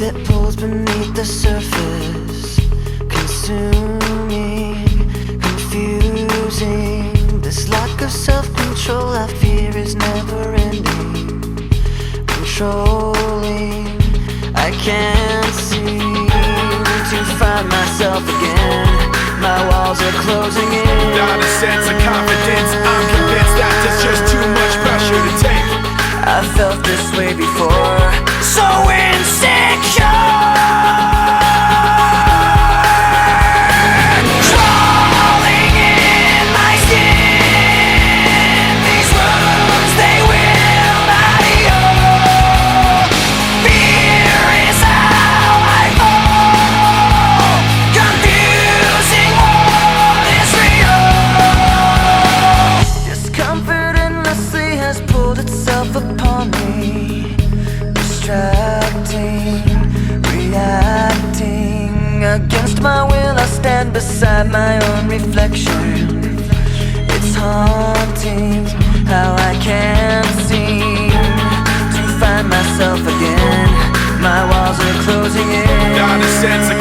that pulls beneath the surface, consuming, confusing. This lack of self-control I fear is never ending, controlling. I can't seem to find myself again. My walls are closing in. Not a sense of confidence, I'm convinced that there's just too much pressure to take. I felt this way before, so insecure. Crawling in my skin, these wounds, they will not heal. Fear is how I fall, confusing what is real. Discomfort endlessly has pulled itself upon me, distracting, reacting. Against my will I stand beside my own reflection. It's haunting how I can't seem to find myself again. My walls are closing in. Not a sense of